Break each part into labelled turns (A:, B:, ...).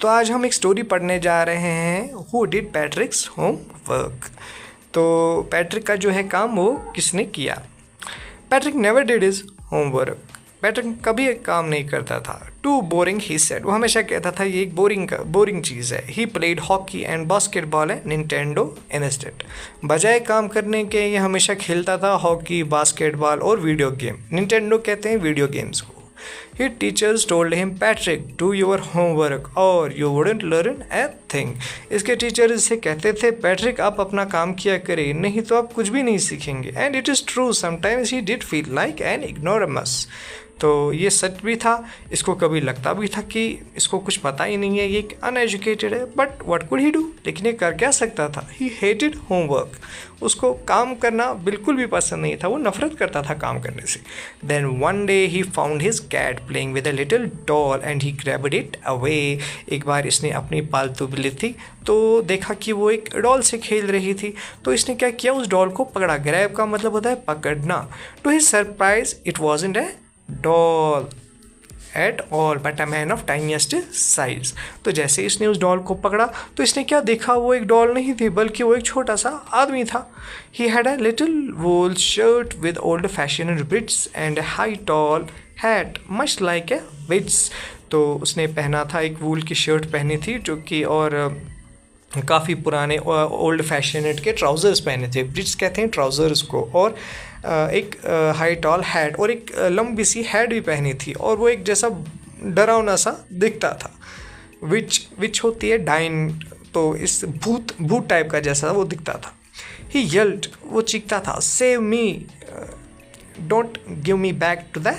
A: तो आज हम एक स्टोरी पढ़ने जा रहे हैं, हु डिड पैट्रिक्स होमवर्क। तो पैट्रिक का जो है काम वो किसने किया। Patrick never did his homework. Patrick कभी एक काम नहीं करता था। टू बोरिंग ही सेड, वो हमेशा कहता था ये एक बोरिंग चीज़ है। He played hockey and basketball and Nintendo instead. बजाय काम करने के ये हमेशा खेलता था हॉकी, बास्केटबॉल और वीडियो गेम। निंटेंडो कहते हैं वीडियो गेम्स को। His teachers told him, Patrick, do your homework or you wouldn't learn a thing. इसके टीचर इससे कहते थे, पैट्रिक आप अपना काम किया करें, नहीं तो आप कुछ भी नहीं सीखेंगे। And it is true, sometimes he did feel like an ignoramus. तो ये सच भी था, इसको कभी लगता भी था कि इसको कुछ पता ही नहीं है, ये एक अनएजुकेटेड है। But what could he do, लेकिन ये कर क्या सकता था। ही हेटेड होमवर्क, उसको काम करना बिल्कुल भी पसंद नहीं था, वो नफरत करता था काम करने से। Then one day he found his cat playing with a little doll and he grabbed it away. एक बार इसने अपनी पालतू बिल्ली थी तो देखा कि वो एक डॉल से खेल रही थी, तो इसने क्या किया, उस डॉल को पकड़ा। ग्रैब का मतलब होता है पकड़ना। To his surprise it wasn't a doll at all but a man of tiniest size. तो जैसे इसने उस डॉल को पकड़ा तो इसने क्या देखा, वो एक डॉल नहीं थी बल्कि वो एक छोटा सा आदमी था। He had a little wool shirt with old fashion britches and high tall hat much like a witch's. तो उसने पहना था, एक वूल की शर्ट पहनी थी जो कि और काफ़ी पुराने ओल्ड फैशनेट के ट्राउज़र्स पहने थे। ब्रिट्स कहते हैं ट्राउज़र्स को। और एक हाई टॉल हैट और एक लंबी सी हैट भी पहनी थी, और वो एक जैसा डरावना सा दिखता था। विच होती है डाइन, तो इस भूत टाइप का जैसा वो दिखता था। ही येल्ड, वो चीखता था, save me, don't give me back to the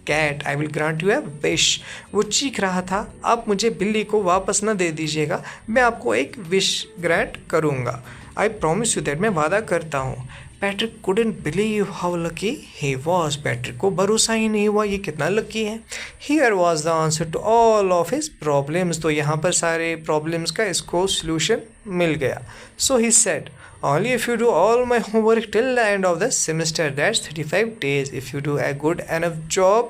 A: cat, I will grant you a wish. वो चीख रहा था, आप मुझे बिल्ली को वापस न दे दीजिएगा, मैं आपको एक विश ग्रांट करूँगा। आई प्रॉमिस यू दैट, मैं वादा करता हूँ। Patrick couldn't believe how lucky he was. Patrick को भरोसा ही नहीं हुआ ये कितना लकी है। Here was the answer to all of his problems. तो यहाँ पर सारे प्रॉब्लम्स का इसको solution मिल गया। So he said, only if you do all my homework till the end of the semester, that's 35 days. If you do a good enough job,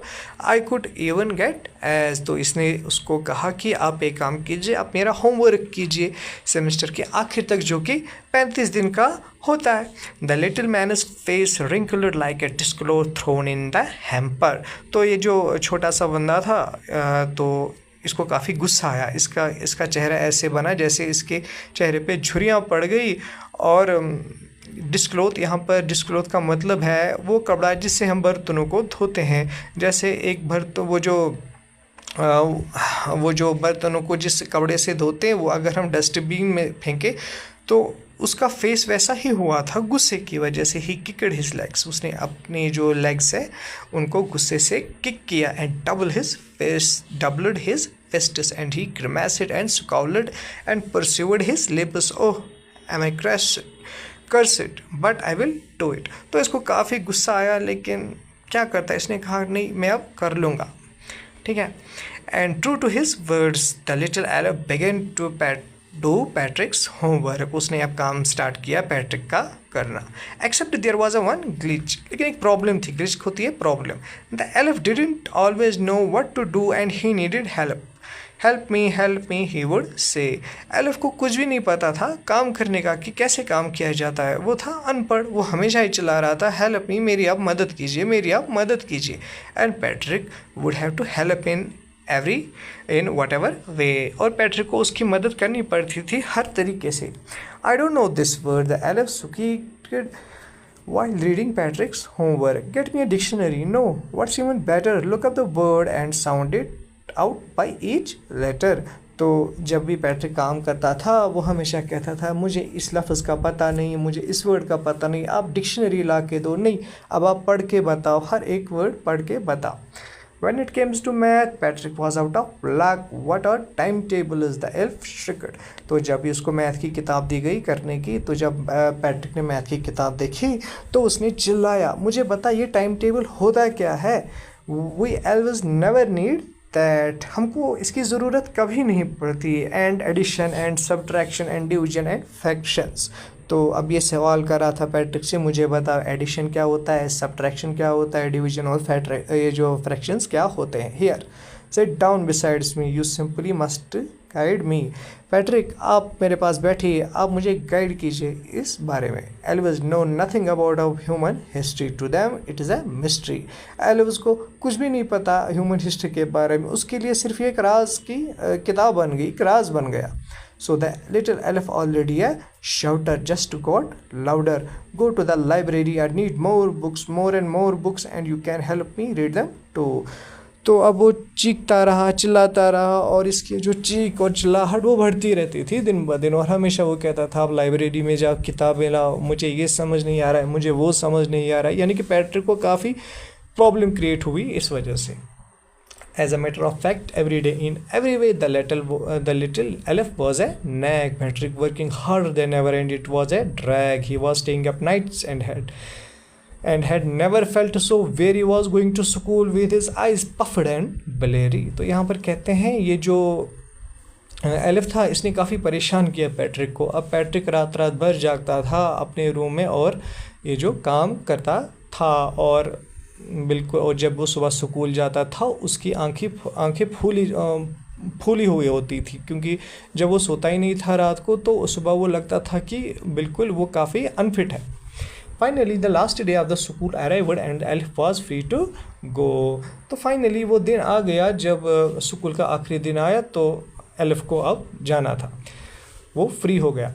A: I could even get as. तो इसने उसको कहा कि आप एक काम कीजिए, आप मेरा होमवर्क कीजिए सेमेस्टर के आखिर तक, जो कि 35 दिन का होता है। The little man's face wrinkled like a disclo thrown in the hamper. तो ये जो छोटा सा बंदा था तो इसको काफ़ी गुस्सा आया। इसका चेहरा ऐसे बना जैसे इसके चेहरे पे झुर्रियाँ पड़ गई। और डिस्क्लोथ, यहाँ पर डिस्क्लोथ का मतलब है वो कपड़ा जिससे हम बर्तनों को धोते हैं। जैसे एक बर्तन, वो जो बर्तनों को जिस कपड़े से धोते हैं, वो अगर हम डस्टबिन में फेंके तो उसका फेस वैसा ही हुआ था गुस्से की वजह से। ही किक्ड हिज लेग्स, उसने अपने जो लेग्स है उनको गुस्से से किक किया। And doubled his fists and he grimaced and scowled and pursued his lips. Oh, am I cursed, but I will do it. तो इसको काफ़ी गुस्सा आया, लेकिन क्या करता है, इसने कहा नहीं मैं अब कर लूँगा, ठीक है। And true to his words, the little elf began to do Patrick's homework. उसने अब काम स्टार्ट किया पैट्रिक का करना। Except there was a one glitch, लेकिन एक प्रॉब्लम थी। ग्लिच होती है problem. The elf didn't always know what to do and he needed help. Help me he would say. Elf को कुछ भी नहीं पता था काम करने का कि कैसे काम किया जाता है। वो था अनपढ़, वो हमेशा ही चला रहा था हेल्प मी, मेरी आप मदद कीजिए, मेरी आप मदद कीजिए। And Patrick would have to help in whatever way. और पैट्रिक को उसकी मदद करनी पड़ती थी हर तरीके से। I don't know this word, the elf succeed while reading Patrick's homework. Get me a dictionary. No, what's even better, look up the word and sound it out by each letter. तो जब भी Patrick काम करता था वो हमेशा कहता था मुझे इस लफ्ज़ का पता नहीं, मुझे इस वर्ड का पता नहीं, आप डिक्शनरी ला के दो। नहीं, अब आप पढ़ के बताओ, हर एक वर्ड पढ़ के बताओ। When it comes to math, Patrick was out of luck. What a timetable is, the elf shrieked. तो जब भी उसको मैथ की किताब दी गई करने की, तो जब पैट्रिक ने मैथ की किताब देखी तो उसने चिल्लाया, मुझे बता ये टाइम टेबल होता क्या है। We elves never need that. हमको इसकी ज़रूरत कभी नहीं पड़ती। And addition and subtraction and division and fractions. तो अब ये सवाल कर रहा था पैट्रिक से, मुझे बता एडिशन क्या होता है, सब्ट्रैक्शन क्या होता है, डिवीजन और ये जो फ्रैक्शंस क्या होते हैं। Here sit down besides me, you simply must guide me. Patrick आप मेरे पास बैठिए, आप मुझे गाइड कीजिए इस बारे में। Elvis know nothing about human history, to them it is a mystery. Elvis को कुछ भी नहीं पता ह्यूमन हिस्ट्री के बारे में, उसके लिए सिर्फ एक राज की किताब बन गई, एक राज बन गया। So the little elf already a shouter just got louder. Go to the library, I need more books, more and more books, and you can help me read them too. तो अब वो चीखता रहा, चिल्लाता रहा, और इसकी जो चीख और चिल्लाहट वो बढ़ती रहती थी दिन ब दिन। और हमेशा वो कहता था आप लाइब्रेरी में जाओ, किताबें लाओ, मुझे ये समझ नहीं आ रहा है, मुझे वो समझ नहीं आ रहा है। यानी कि पैट्रिक को काफ़ी प्रॉब्लम क्रिएट हुई इस वजह से। As a matter of fact, every day in every way, the little elf was a nag. Patrick working harder than ever, and it was a drag. He was staying up nights and had never felt so where he was going to school with his eyes puffed and bleary. तो यहाँ पर कहते हैं ये जो elif था इसने काफ़ी परेशान किया पैट्रिक को। अब पैट्रिक रात रात भर जागता था अपने रूम में और ये जो काम करता था, और बिल्कुल, और जब वो सुबह स्कूल जाता था उसकी आंखें फूली हुई होती थी, क्योंकि जब वो सोता ही नहीं था रात को तो सुबह वो लगता था कि बिल्कुल वो काफ़ी अनफिट है। Finally the last day of the school arrived and Elif was free to go. तो फाइनली वो दिन आ गया जब स्कूल का आखिरी दिन आया, तो एलिफ को अब जाना था, वो फ्री हो गया।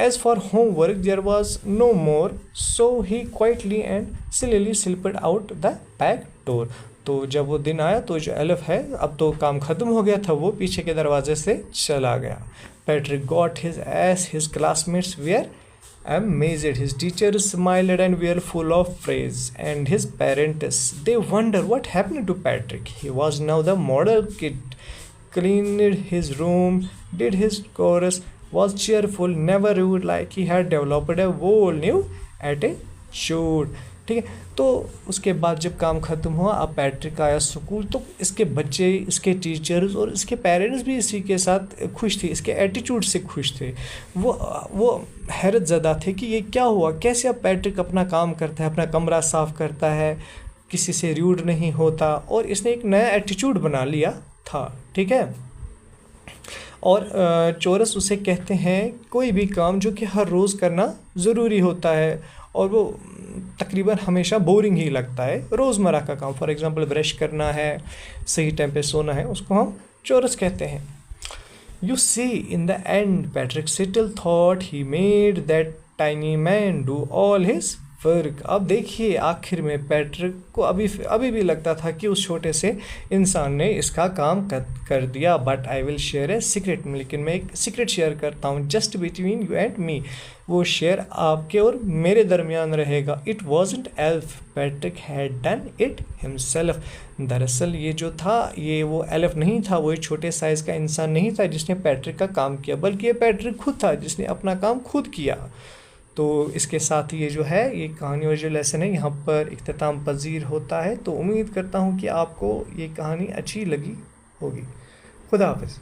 A: As for homework, there was no more, so he quietly and slowly slipped out the back door. तो जब वो दिन आया तो जो एलिफ है अब तो काम ख़त्म हो गया था, वो पीछे के दरवाजे से चला गया। Patrick got his as his classmates were amazed. His teachers smiled and were full of praise, and his parents, they wondered what happened to Patrick. He was now the model kid, cleaned his room, did his chores, was cheerful, never rude, like he had developed a whole new attitude. ठीक है, तो उसके बाद जब काम ख़त्म हुआ अब पैट्रिक आया स्कूल, तो इसके बच्चे, इसके टीचर्स और इसके पेरेंट्स भी इसी के साथ खुश थे, इसके एटीट्यूड से खुश थे। वो हैरत ज़दा थे कि ये क्या हुआ, कैसे अब पैट्रिक अपना काम करता है, अपना कमरा साफ़ करता है, किसी से रूड नहीं होता, और इसने एक नया एटीट्यूड बना लिया था। ठीक है, और चोरस उसे कहते हैं कोई भी काम जो कि हर रोज़ करना ज़रूरी होता है और वो तकरीबन हमेशा बोरिंग ही लगता है, रोज़मर्रा का काम। फॉर एग्ज़ाम्पल ब्रश करना है, सही टाइम पे सोना है, उसको हम चोरस कहते हैं। You see in the end Patrick settle thought he made that tiny man do all his work. अब देखिए आखिर में पैट्रिक को अभी भी लगता था कि उस छोटे से इंसान ने इसका काम कर दिया। But I will share a secret, लेकिन मैं एक सीक्रेट शेयर करता हूँ, just between you and me. वो शेयर आपके और मेरे दरमियान रहेगा। It wasn't elf, Patrick had done it himself. दरअसल ये जो था ये वो एल्फ नहीं था, वो एक छोटे साइज़ का इंसान नहीं था जिसने पैट्रिक का काम किया, बल्कि ये पैट्रिक खुद था जिसने अपना काम खुद किया। तो इसके साथ ये जो है ये कहानी और जो लेसन है यहाँ पर इख्तिताम पजीर होता है। तो उम्मीद करता हूँ कि आपको ये कहानी अच्छी लगी होगी। खुदा हाफ़िज़।